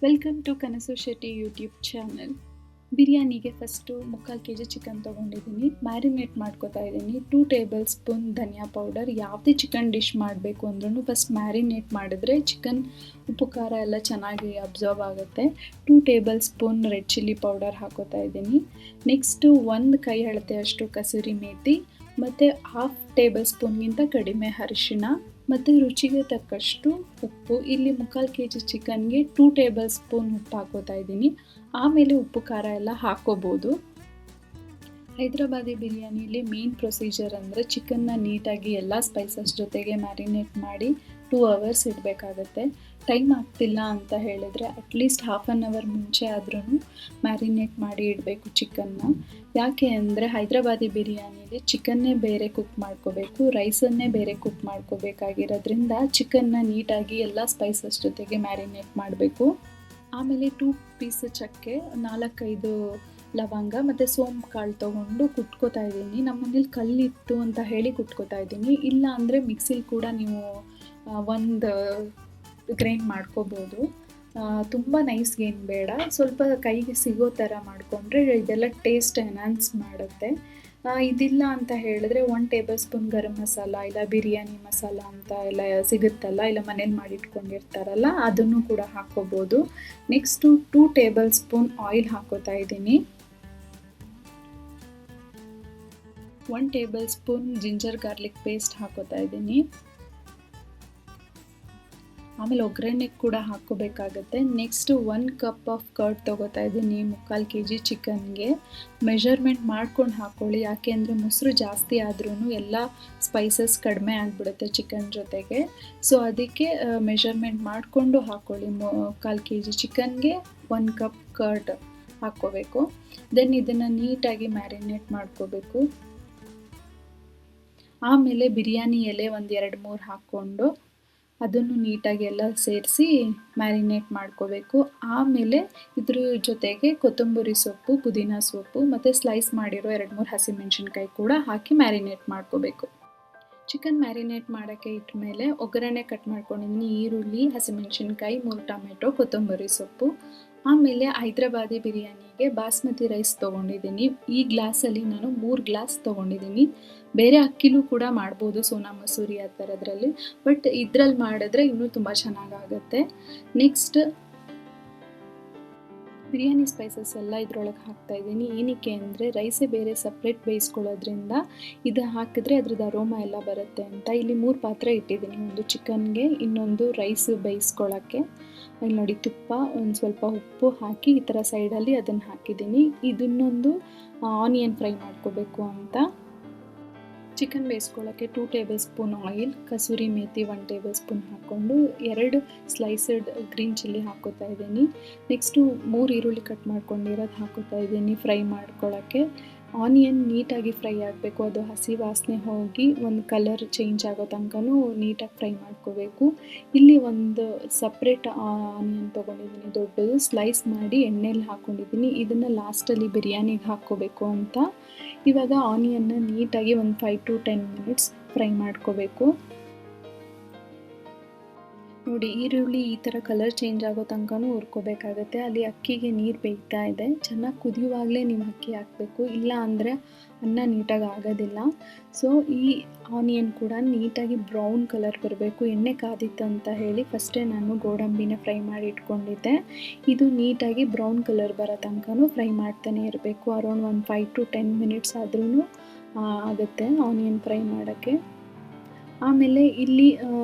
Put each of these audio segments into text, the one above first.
Welcome to Kanasu Shetty YouTube channel. ಬಿರಿಯಾನಿಗೆ first 3/4 kg chicken ತೊಗೊಂಡಿದ್ದೀನಿ. Marinate ಮಾಡ್ಕೋತಾ ಇದ್ದೀನಿ. 2 ಟೇಬಲ್ ಸ್ಪೂನ್ ಧನಿಯಾ ಪೌಡರ್. ಯಾವುದೇ ಚಿಕನ್ ಡಿಶ್ ಮಾಡಬೇಕು ಅಂದ್ರೂ ಫಸ್ಟ್ ಮ್ಯಾರಿನೇಟ್ ಮಾಡಿದ್ರೆ ಚಿಕನ್ ಉಪ್ಪು ಖಾರ ಎಲ್ಲ ಚೆನ್ನಾಗಿ ಅಬ್ಸರ್ವ್ ಆಗುತ್ತೆ. 2 table spoon red chilli powder ಹಾಕೋತಾ ಇದ್ದೀನಿ. ನೆಕ್ಸ್ಟು 1 ಕೈ ಅಳತೆಯಷ್ಟು ಕಸೂರಿ ಮೇಥಿ ಮತ್ತು 1/2 ಟೇಬಲ್ ಸ್ಪೂನ್ಗಿಂತ ಕಡಿಮೆ ಅರಿಶಿಣ ಮತ್ತು ರುಚಿಗೆ ತಕ್ಕಷ್ಟು ಉಪ್ಪು. ಇಲ್ಲಿ 3/4 kg ಚಿಕನ್ಗೆ 2 ಟೇಬಲ್ ಸ್ಪೂನ್ ಉಪ್ಪು ಹಾಕೋತಾ ಇದ್ದೀನಿ. ಆಮೇಲೆ ಉಪ್ಪು ಖಾರ ಎಲ್ಲ ಹಾಕೋಬೋದು. ಹೈದ್ರಾಬಾದಿ ಬಿರಿಯಾನಿಲಿ ಮೇನ್ ಪ್ರೊಸೀಜರ್ ಅಂದರೆ ಚಿಕನ್ನ ನೀಟಾಗಿ ಎಲ್ಲ ಸ್ಪೈಸಸ್ ಜೊತೆಗೆ ಮ್ಯಾರಿನೇಟ್ ಮಾಡಿ 2 ಅವರ್ಸ್ ಇಡಬೇಕಾಗತ್ತೆ. ಟೈಮ್ ಆಗ್ತಿಲ್ಲ ಅಂತ ಹೇಳಿದ್ರೆ ಅಟ್ಲೀಸ್ಟ್ 1/2 ಅವರ್ ಮುಂಚೆ ಆದ್ರೂ ಮ್ಯಾರಿನೇಟ್ ಮಾಡಿ ಇಡಬೇಕು ಚಿಕನ್ನ. ಯಾಕೆ ಅಂದರೆ ಹೈದ್ರಾಬಾದಿ ಬಿರಿಯಾನಿಲಿ ಚಿಕನ್ನೇ ಬೇರೆ ಕುಕ್ ಮಾಡ್ಕೋಬೇಕು, ರೈಸನ್ನೇ ಬೇರೆ ಕುಕ್ ಮಾಡ್ಕೋಬೇಕಾಗಿರೋದ್ರಿಂದ ಚಿಕನ್ನ ನೀಟಾಗಿ ಎಲ್ಲ ಸ್ಪೈಸಸ್ ಜೊತೆಗೆ ಮ್ಯಾರಿನೇಟ್ ಮಾಡಬೇಕು. ಆಮೇಲೆ 2 ಪೀಸ್ ಚಕ್ಕೆ, 4-5 ಲವಂಗ ಮತ್ತು ಸೋಂಪು ಕಾಳು ತೊಗೊಂಡು ಕುಟ್ಕೋತಾ ಇದ್ದೀನಿ. ನಮ್ಮ ಮನೇಲಿ ಕಲ್ಲಿತ್ತು ಅಂತ ಹೇಳಿ ಕುಟ್ಕೋತಾ ಇದ್ದೀನಿ. ಇಲ್ಲ ಅಂದರೆ ಮಿಕ್ಸಿಲಿ ಕೂಡ ನೀವು ಒಂದು ಗ್ರೈಂಡ್ ಮಾಡ್ಕೋಬೋದು. ತುಂಬ ನೈಸ್ಗೆ ಏನು ಬೇಡ, ಸ್ವಲ್ಪ ಕೈಗೆ ಸಿಗೋ ಥರ ಮಾಡಿಕೊಂಡ್ರೆ ಇದೆಲ್ಲ ಟೇಸ್ಟ್ ಎನ್ಹಾನ್ಸ್ ಮಾಡುತ್ತೆ. ಇದಿಲ್ಲ ಅಂತ ಹೇಳಿದ್ರೆ 1 ಟೇಬಲ್ ಸ್ಪೂನ್ ಗರಂ ಮಸಾಲ ಇಲ್ಲ ಬಿರಿಯಾನಿ ಮಸಾಲ ಅಂತ ಎಲ್ಲ ಸಿಗುತ್ತಲ್ಲ, ಇಲ್ಲ ಮನೇಲಿ ಮಾಡಿಟ್ಕೊಂಡಿರ್ತಾರಲ್ಲ, ಅದನ್ನು ಕೂಡ ಹಾಕ್ಕೋಬೋದು. ನೆಕ್ಸ್ಟು 2 ಟೇಬಲ್ ಸ್ಪೂನ್ ಆಯಿಲ್ ಹಾಕೋತಾ ಇದ್ದೀನಿ. 1 tablespoon ginger garlic paste ಹಾಕೋತಾ ಇದ್ದೀನಿ. ಆಮೇಲೆ ಒಗ್ಗರಣೆಗೆ ಕೂಡ ಹಾಕ್ಕೋಬೇಕಾಗತ್ತೆ. ನೆಕ್ಸ್ಟು 1 ಕಪ್ ಆಫ್ ಕರ್ಡ್ ತೊಗೋತಾ ಇದ್ದೀನಿ 3/4 kg ಚಿಕನ್ಗೆ. ಮೆಷರ್ಮೆಂಟ್ ಮಾಡ್ಕೊಂಡು ಹಾಕ್ಕೊಳ್ಳಿ, ಯಾಕೆ ಅಂದರೆ ಮೊಸರು ಜಾಸ್ತಿ ಆದ್ರೂ ಎಲ್ಲ ಸ್ಪೈಸಸ್ ಕಡಿಮೆ ಆಗಿಬಿಡುತ್ತೆ ಚಿಕನ್ ಜೊತೆಗೆ. ಸೊ ಅದಕ್ಕೆ ಮೆಷರ್ಮೆಂಟ್ ಮಾಡಿಕೊಂಡು ಹಾಕ್ಕೊಳ್ಳಿ. 3/4 kg ಚಿಕನ್ಗೆ 1 ಕಪ್ ಕರ್ಡ್ ಹಾಕ್ಕೋಬೇಕು. ದೆನ್ ಇದನ್ನು ನೀಟಾಗಿ ಮ್ಯಾರಿನೇಟ್ ಮಾಡ್ಕೋಬೇಕು. ಆಮೇಲೆ ಬಿರಿಯಾನಿ ಎಲೆ 1-2-3 ಹಾಕ್ಕೊಂಡು ಅದನ್ನು ನೀಟಾಗಿ ಎಲ್ಲ ಸೇರಿಸಿ ಮ್ಯಾರಿನೇಟ್ ಮಾಡ್ಕೋಬೇಕು. ಆಮೇಲೆ ಇದ್ರ ಜೊತೆಗೆ ಕೊತ್ತಂಬರಿ ಸೊಪ್ಪು, ಪುದೀನ ಸೊಪ್ಪು ಮತ್ತು ಸ್ಲೈಸ್ ಮಾಡಿರೋ 2-3 ಹಸಿಮೆಣಸಿನ್ಕಾಯಿ ಕೂಡ ಹಾಕಿ ಮ್ಯಾರಿನೇಟ್ ಮಾಡ್ಕೋಬೇಕು. ಚಿಕನ್ ಮ್ಯಾರಿನೇಟ್ ಮಾಡೋಕ್ಕೆ ಇಟ್ಟ ಮೇಲೆ ಒಗ್ಗರಣೆ ಕಟ್ ಮಾಡ್ಕೊಂಡಿದ್ದೀನಿ. ಈರುಳ್ಳಿ, ಹಸಿಮೆಣಸಿನ್ಕಾಯಿ, 3 ಟೊಮೆಟೊ, ಕೊತ್ತಂಬರಿ ಸೊಪ್ಪು. ಆಮೇಲೆ ಹೈದ್ರಾಬಾದಿ ಬಿರಿಯಾನಿಗೆ ಬಾಸ್ಮತಿ ರೈಸ್ ತೊಗೊಂಡಿದ್ದೀನಿ. ಈ ಗ್ಲಾಸಲ್ಲಿ ನಾನು 3 ಗ್ಲಾಸ್ ತೊಗೊಂಡಿದ್ದೀನಿ. ಬೇರೆ ಅಕ್ಕಿಲೂ ಕೂಡ ಮಾಡ್ಬೋದು, ಸೋನಾ ಮಸೂರಿ ಆ ಥರದ್ರಲ್ಲಿ, ಬಟ್ ಇದ್ರಲ್ಲಿ ಮಾಡಿದ್ರೆ ಇನ್ನೂ ತುಂಬ ಚೆನ್ನಾಗಾಗುತ್ತೆ. ನೆಕ್ಸ್ಟ್ ಬಿರಿಯಾನಿ ಸ್ಪೈಸಸ್ ಎಲ್ಲ ಇದ್ರೊಳಗೆ ಹಾಕ್ತಾಯಿದ್ದೀನಿ. ಏನಕ್ಕೆ ಅಂದರೆ ರೈಸೇ ಬೇರೆ ಸಪ್ರೇಟ್ ಬೇಯಿಸ್ಕೊಳ್ಳೋದ್ರಿಂದ ಇದು ಹಾಕಿದ್ರೆ ಅದ್ರದ್ದು ಅರೋಮಾ ಎಲ್ಲ ಬರುತ್ತೆ ಅಂತ. ಇಲ್ಲಿ 3 ಪಾತ್ರೆ ಇಟ್ಟಿದ್ದೀನಿ, ಒಂದು ಚಿಕನ್ಗೆ, ಇನ್ನೊಂದು ರೈಸ್ ಬೇಯಿಸ್ಕೊಳ್ಳೋಕ್ಕೆ. ಇಲ್ಲಿ ನೋಡಿ, ತುಪ್ಪ, ಒಂದು ಸ್ವಲ್ಪ ಉಪ್ಪು ಹಾಕಿ ಈ ಥರ ಸೈಡಲ್ಲಿ ಅದನ್ನು ಹಾಕಿದ್ದೀನಿ. ಇದನ್ನೊಂದು ಆನಿಯನ್ ಫ್ರೈ ಮಾಡ್ಕೋಬೇಕು ಅಂತ. ಚಿಕನ್ ಬೇಯಿಸ್ಕೊಳ್ಳೋಕ್ಕೆ 2 tablespoon oil, kasuri methi 1 tablespoon ಹಾಕ್ಕೊಂಡು 2 ಸ್ಲೈಸಡ್ ಗ್ರೀನ್ ಚಿಲ್ಲಿ ಹಾಕೋತಾ ಇದ್ದೀನಿ. ನೆಕ್ಸ್ಟು 3 ಈರುಳ್ಳಿ ಕಟ್ ಮಾಡ್ಕೊಂಡಿರೋದು ಹಾಕೋತಾ ಇದ್ದೀನಿ ಫ್ರೈ ಮಾಡ್ಕೊಳ್ಳೋಕ್ಕೆ. ಆನಿಯನ್ ನೀಟಾಗಿ ಫ್ರೈ ಆಗಬೇಕು, ಅದು ಹಸಿ ವಾಸನೆ ಹೋಗಿ ಒಂದು ಕಲರ್ ಚೇಂಜ್ ಆಗೋ ತನಕನೂ ನೀಟಾಗಿ ಫ್ರೈ ಮಾಡ್ಕೋಬೇಕು. ಇಲ್ಲಿ ಒಂದು ಸಪ್ರೇಟ್ ಆನಿಯನ್ ತೊಗೊಂಡಿದ್ದೀನಿ ದೊಡ್ಡದು, ಸ್ಲೈಸ್ ಮಾಡಿ ಎಣ್ಣೆಲಿ ಹಾಕ್ಕೊಂಡಿದ್ದೀನಿ. ಇದನ್ನು ಲಾಸ್ಟಲ್ಲಿ ಬಿರಿಯಾನಿಗೆ ಹಾಕ್ಕೋಬೇಕು ಅಂತ. ಇವಾಗ ಆನಿಯನ್ನ ನೀಟಾಗಿ ಒಂದು 5 to 10 ಮಿನಿಟ್ಸ್ ಫ್ರೈ ಮಾಡ್ಕೋಬೇಕು. ನೋಡಿ, ಈರುಳ್ಳಿ ಈ ಥರ ಕಲರ್ ಚೇಂಜ್ ಆಗೋ ತನಕನೂ ಹುರ್ಕೋಬೇಕಾಗತ್ತೆ. ಅಲ್ಲಿ ಅಕ್ಕಿಗೆ ನೀರು ಬೇಯ್ತಾ ಇದೆ, ಚೆನ್ನಾಗಿ ಕುದಿಯುವಾಗಲೇ ನೀವು ಅಕ್ಕಿ ಹಾಕಬೇಕು, ಇಲ್ಲ ಅಂದರೆ ಅನ್ನ ನೀಟಾಗಿ ಆಗೋದಿಲ್ಲ. ಸೊ ಈ ಆನಿಯನ್ ಕೂಡ ನೀಟಾಗಿ ಬ್ರೌನ್ ಕಲರ್ ಬರಬೇಕು. ಎಣ್ಣೆ ಕಾದಿತ್ತು ಅಂತ ಹೇಳಿ ಫಸ್ಟೇ ನಾನು ಗೋಡಂಬಿನ ಫ್ರೈ ಮಾಡಿ ಇಟ್ಕೊಂಡಿದ್ದೆ. ಇದು ನೀಟಾಗಿ ಬ್ರೌನ್ ಕಲರ್ ಬರೋ ತನಕನೂ ಫ್ರೈ ಮಾಡ್ತಾನೆ ಇರಬೇಕು. ಅರೌಂಡ್ ಒಂದು 5 to 10 ಮಿನಿಟ್ಸ್ ಆದ್ರೂ ಆಗುತ್ತೆ ಆನಿಯನ್ ಫ್ರೈ ಮಾಡೋಕ್ಕೆ. ಆಮೇಲೆ ಇಲ್ಲಿ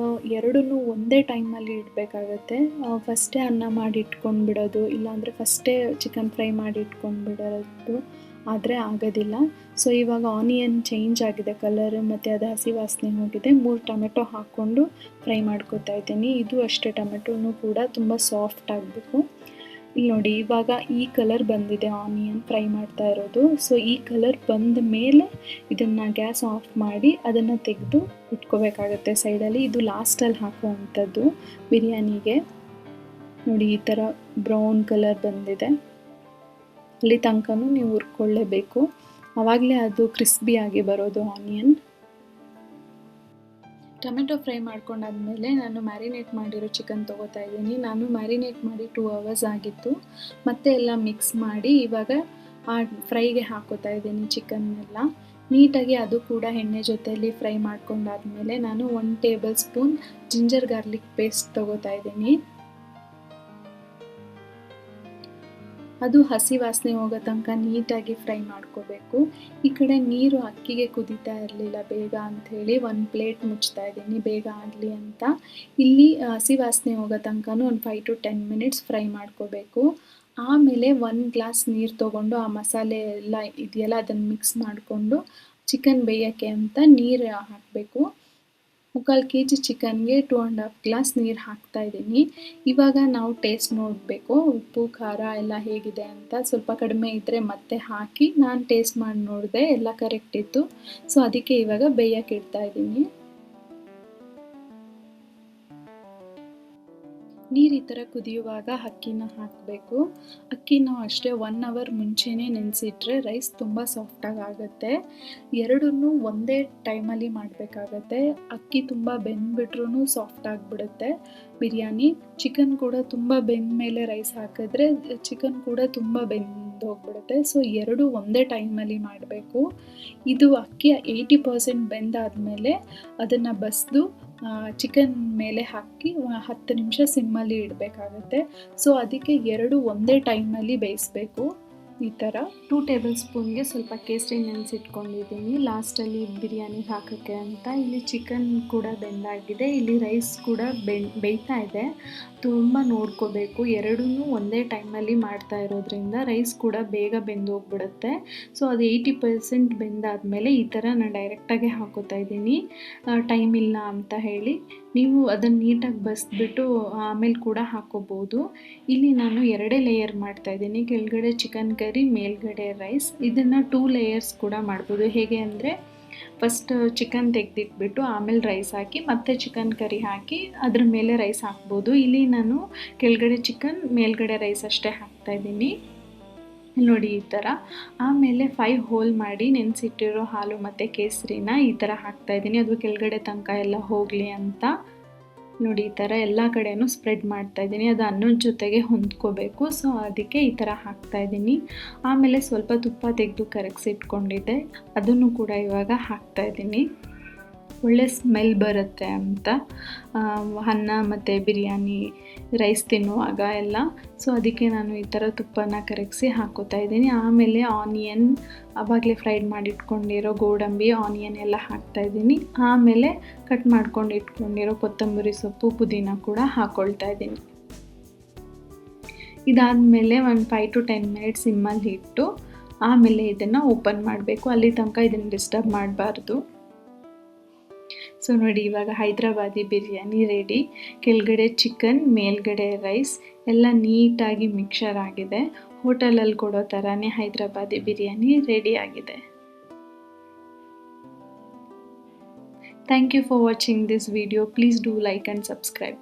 ಎರಡನ್ನೂ ಒಂದೇ ಟೈಮಲ್ಲಿ ಇಡಬೇಕಾಗತ್ತೆ. ಫಸ್ಟೇ ಅನ್ನ ಮಾಡಿ ಇಟ್ಕೊಂಡ್ಬಿಡೋದು, ಇಲ್ಲಾಂದರೆ ಫಸ್ಟೇ ಚಿಕನ್ ಫ್ರೈ ಮಾಡಿ ಇಟ್ಕೊಂಡ್ಬಿಡೋದು ಆದರೆ ಆಗೋದಿಲ್ಲ. ಸೊ ಇವಾಗ ಆನಿಯನ್ ಚೇಂಜ್ ಆಗಿದೆ ಕಲರ್ ಮತ್ತು ಅದು ಹಸಿ ವಾಸನೆ ಹೋಗಿದೆ. 3 ಟೊಮೆಟೊ ಹಾಕ್ಕೊಂಡು ಫ್ರೈ ಮಾಡ್ಕೊತಾ ಇದ್ದೀನಿ. ಇದು ಅಷ್ಟೇ, ಟೊಮೆಟೊನೂ ಕೂಡ ತುಂಬ ಸಾಫ್ಟ್ ಆಗಬೇಕು. ಇಲ್ಲಿ ನೋಡಿ, ಇವಾಗ ಈ ಕಲರ್ ಬಂದಿದೆ ಆನಿಯನ್ ಫ್ರೈ ಮಾಡ್ತಾ ಇರೋದು. ಸೊ ಈ ಕಲರ್ ಬಂದ ಮೇಲೆ ಇದನ್ನು ಗ್ಯಾಸ್ ಆಫ್ ಮಾಡಿ ಅದನ್ನು ತೆಗೆದು ಇಟ್ಕೋಬೇಕಾಗತ್ತೆ ಸೈಡಲ್ಲಿ. ಇದು ಲಾಸ್ಟಲ್ಲಿ ಹಾಕುವಂಥದ್ದು ಬಿರಿಯಾನಿಗೆ. ನೋಡಿ, ಈ ಥರ ಬ್ರೌನ್ ಕಲರ್ ಬಂದಿದೆ, ಅಲ್ಲಿ ತನಕನೂ ನೀವು ಹುರ್ಕೊಳ್ಳೇಬೇಕು, ಆವಾಗಲೇ ಅದು ಕ್ರಿಸ್ಪಿಯಾಗಿ ಬರೋದು ಆನಿಯನ್. ಟೊಮೆಟೊ ಫ್ರೈ ಮಾಡ್ಕೊಂಡಾದ್ಮೇಲೆ ನಾನು ಮ್ಯಾರಿನೇಟ್ ಮಾಡಿರೋ ಚಿಕನ್ ತೊಗೋತಾ ಇದ್ದೀನಿ. ನಾನು ಮ್ಯಾರಿನೇಟ್ ಮಾಡಿ 2 ಅವರ್ಸ್ ಆಗಿತ್ತು. ಮತ್ತೆ ಎಲ್ಲ ಮಿಕ್ಸ್ ಮಾಡಿ ಇವಾಗ ಆ ಫ್ರೈಗೆ ಹಾಕೋತಾ ಇದ್ದೀನಿ ಚಿಕನ್ನೆಲ್ಲ. ನೀಟಾಗಿ ಅದು ಕೂಡ ಎಣ್ಣೆ ಜೊತೆಯಲ್ಲಿ ಫ್ರೈ ಮಾಡ್ಕೊಂಡಾದ್ಮೇಲೆ ನಾನು 1 tablespoon ginger garlic paste ತೊಗೋತಾ ಇದ್ದೀನಿ. ಅದು ಹಸಿ ವಾಸನೆ ಹೋಗೋ ತನಕ ನೀಟಾಗಿ ಫ್ರೈ ಮಾಡ್ಕೋಬೇಕು. ಈ ಕಡೆ ನೀರು ಅಕ್ಕಿಗೆ ಕುದೀತಾ ಇರಲಿಲ್ಲ ಬೇಗ ಅಂಥೇಳಿ 1 ಪ್ಲೇಟ್ ಮುಚ್ತಾ ಇದ್ದೀನಿ ಬೇಗ ಆಗಲಿ ಅಂತ. ಇಲ್ಲಿ ಹಸಿ ವಾಸನೆ ಹೋಗೋ ತನಕನೂ ಒಂದು 5 to 10 ಮಿನಿಟ್ಸ್ ಫ್ರೈ ಮಾಡ್ಕೋಬೇಕು. ಆಮೇಲೆ 1 ಗ್ಲಾಸ್ ನೀರು ತೊಗೊಂಡು ಆ ಮಸಾಲೆ ಎಲ್ಲ ಇದೆಯಲ್ಲ ಅದನ್ನು ಮಿಕ್ಸ್ ಮಾಡಿಕೊಂಡು ಚಿಕನ್ ಬೇಯೋಕ್ಕೆ ಅಂತ ನೀರು ಹಾಕಬೇಕು. 3/4 kg ಚಿಕನ್ಗೆ 2.5 ಗ್ಲಾಸ್ ನೀರು ಹಾಕ್ತಾ ಇದ್ದೀನಿ. ಇವಾಗ ನಾವು ಟೇಸ್ಟ್ ನೋಡಬೇಕು, ಉಪ್ಪು ಖಾರ ಎಲ್ಲ ಹೇಗಿದೆ ಅಂತ. ಸ್ವಲ್ಪ ಕಡಿಮೆ ಇದ್ದರೆ ಮತ್ತೆ ಹಾಕಿ ನಾನು ಟೇಸ್ಟ್ ಮಾಡಿ ನೋಡಿದೆ, ಎಲ್ಲ ಕರೆಕ್ಟ್ ಇತ್ತು. ಸೊ ಅದಕ್ಕೆ ಇವಾಗ ಬೇಯಕ್ಕೆ ಇಡ್ತಾ ಇದ್ದೀನಿ. ನೀರು ಈ ಥರ ಕುದಿಯುವಾಗ ಅಕ್ಕಿನ ಹಾಕಬೇಕು. ಅಕ್ಕಿನ ಅಷ್ಟೇ 1 ಅವರ್ ಮುಂಚೆನೇ ನೆನೆಸಿಟ್ರೆ ರೈಸ್ ತುಂಬ ಸಾಫ್ಟಾಗಿ ಆಗುತ್ತೆ. ಎರಡನ್ನೂ ಒಂದೇ ಟೈಮಲ್ಲಿ ಮಾಡಬೇಕಾಗತ್ತೆ. ಅಕ್ಕಿ ತುಂಬ ಬೆಂದ್ಬಿಟ್ರೂ ಸಾಫ್ಟ್ ಆಗಿಬಿಡುತ್ತೆ ಬಿರಿಯಾನಿ. ಚಿಕನ್ ಕೂಡ ತುಂಬ ಬೆಂದ ಮೇಲೆ ರೈಸ್ ಹಾಕಿದ್ರೆ ಚಿಕನ್ ಕೂಡ ತುಂಬ ಬೆಂದೋಗ್ಬಿಡುತ್ತೆ. ಸೊ ಎರಡೂ ಒಂದೇ ಟೈಮಲ್ಲಿ ಮಾಡಬೇಕು. ಇದು ಅಕ್ಕಿ 80% ಬೆಂದಾದಮೇಲೆ ಅದನ್ನು ಬಸಿದು ಚಿಕನ್ ಮೇಲೆ ಹಾಕಿ 10 ನಿಮಿಷ ಸಿಮ್ಮಲ್ಲಿ ಇಡಬೇಕಾಗತ್ತೆ. ಸೊ ಅದಕ್ಕೆ ಎರಡು ಒಂದೇ ಟೈಮಲ್ಲಿ ಬೇಯಿಸಬೇಕು. ಈ ಥರ 2 ಟೇಬಲ್ ಸ್ಪೂನ್ಗೆ ಸ್ವಲ್ಪ ಕೇಸರಿ ನೆನೆಸಿಟ್ಕೊಂಡಿದ್ದೀನಿ ಲಾಸ್ಟಲ್ಲಿ ಬಿರಿಯಾನಿಗೆ ಹಾಕೋಕ್ಕೆ ಅಂತ. ಇಲ್ಲಿ ಚಿಕನ್ ಕೂಡ ಬೆಂದಾಗಿದೆ, ಇಲ್ಲಿ ರೈಸ್ ಕೂಡ ಬೇಯ್ತಾ ಇದೆ. ತುಂಬ ನೋಡ್ಕೋಬೇಕು, ಎರಡೂ ಒಂದೇ ಟೈಮಲ್ಲಿ ಮಾಡ್ತಾ ಇರೋದ್ರಿಂದ ರೈಸ್ ಕೂಡ ಬೇಗ ಬೆಂದೋಗ್ಬಿಡುತ್ತೆ. ಸೊ ಅದು 80% ಬೆಂದಾದಮೇಲೆ ಈ ಥರ ನಾನು ಡೈರೆಕ್ಟಾಗೆ ಹಾಕೋತಾ ಇದ್ದೀನಿ, ಟೈಮ್ ಇಲ್ಲ ಅಂತ ಹೇಳಿ. ನೀವು ಅದನ್ನು ನೀಟಾಗಿ ಬಸಿದ್ಬಿಟ್ಟು ಆಮೇಲೆ ಕೂಡ ಹಾಕೋಬೋದು. ಇಲ್ಲಿ ನಾನು 2 ಲೇಯರ್ ಮಾಡ್ತಾಯಿದ್ದೀನಿ, ಕೆಳಗಡೆ ಚಿಕನ್ ಕರಿ, ಮೇಲ್ಗಡೆ ರೈಸ್. ಇದನ್ನು 2 ಲೇಯರ್ಸ್ ಕೂಡ ಮಾಡ್ಬೋದು. ಹೇಗೆ ಅಂದರೆ ಫಸ್ಟ್ ಚಿಕನ್ ತೆಗೆದಿಟ್ಬಿಟ್ಟು ಆಮೇಲೆ ರೈಸ್ ಹಾಕಿ ಮತ್ತೆ ಚಿಕನ್ ಕರಿ ಹಾಕಿ ಅದ್ರ ಮೇಲೆ ರೈಸ್ ಹಾಕ್ಬೋದು. ಇಲ್ಲಿ ನಾನು ಕೆಳಗಡೆ ಚಿಕನ್ ಮೇಲ್ಗಡೆ ರೈಸ್ ಅಷ್ಟೇ ಹಾಕ್ತಾಯಿದ್ದೀನಿ ನೋಡಿ ಈ ಥರ. ಆಮೇಲೆ 5 ಹೋಲ್ ಮಾಡಿ ನೆನೆಸಿಟ್ಟಿರೋ ಹಾಲು ಮತ್ತು ಕೇಸರಿನ ಈ ಥರ ಹಾಕ್ತಾಯಿದ್ದೀನಿ, ಅದು ಕೆಳಗಡೆ ತನಕ ಎಲ್ಲ ಹೋಗಲಿ ಅಂತ. ನೋಡಿ ಈ ಥರ ಎಲ್ಲ ಕಡೆಯೂ ಸ್ಪ್ರೆಡ್ ಮಾಡ್ತಾಯಿದ್ದೀನಿ, ಅದು ಅನ್ನದ ಜೊತೆಗೆ ಹೊಂದ್ಕೋಬೇಕು. ಸೊ ಅದಕ್ಕೆ ಈ ಥರ ಹಾಕ್ತಾಯಿದ್ದೀನಿ. ಆಮೇಲೆ ಸ್ವಲ್ಪ ತುಪ್ಪ ತೆಗೆದು ಕರಗಿಸಿಟ್ಕೊಂಡಿದ್ದೆ, ಅದನ್ನು ಕೂಡ ಇವಾಗ ಹಾಕ್ತಾಯಿದ್ದೀನಿ. ಒಳ್ಳೆ ಸ್ಮೆಲ್ ಬರುತ್ತೆ ಅಂತ ಅನ್ನ ಮತ್ತು ಬಿರಿಯಾನಿ ರೈಸ್ ತಿನ್ನುವಾಗ ಎಲ್ಲ. ಸೊ ಅದಕ್ಕೆ ನಾನು ಈ ಥರ ತುಪ್ಪನ ಕರಗಿಸಿ ಹಾಕೋತಾ ಇದ್ದೀನಿ. ಆಮೇಲೆ ಆನಿಯನ್, ಆವಾಗಲೇ ಫ್ರೈಡ್ ಮಾಡಿಟ್ಕೊಂಡಿರೋ ಗೋಡಂಬಿ, ಆನಿಯನ್ ಎಲ್ಲ ಹಾಕ್ತಾಯಿದ್ದೀನಿ. ಆಮೇಲೆ ಕಟ್ ಮಾಡ್ಕೊಂಡು ಇಟ್ಕೊಂಡಿರೋ ಕೊತ್ತಂಬರಿ ಸೊಪ್ಪು, ಪುದೀನ ಕೂಡ ಹಾಕ್ಕೊಳ್ತಾ ಇದ್ದೀನಿ. ಇದಾದಮೇಲೆ ಒಂದು 5 to 10 ಮಿನಿಟ್ಸ್ ಸಿಮ್ಮಲ್ಲಿ ಇಟ್ಟು ಆಮೇಲೆ ಇದನ್ನು ಓಪನ್ ಮಾಡಬೇಕು. ಅಲ್ಲಿ ತನಕ ಇದನ್ನು ಡಿಸ್ಟರ್ಬ್ ಮಾಡಬಾರ್ದು. ಸೊ ನೋಡಿ ಇವಾಗ ಹೈದ್ರಾಬಾದಿ ಬಿರಿಯಾನಿ ರೆಡಿ. ಕೆಳಗಡೆ ಚಿಕನ್, ಮೇಲ್ಗಡೆ ರೈಸ್ ಎಲ್ಲ ನೀಟಾಗಿ ಮಿಕ್ಸರ್ ಆಗಿದೆ. ಹೋಟೆಲಲ್ಲಿ ಕೊಡೋ ಥರನೇ ಹೈದ್ರಾಬಾದಿ ಬಿರಿಯಾನಿ ರೆಡಿ ಆಗಿದೆ. Thank you for watching this video. Please do like and subscribe.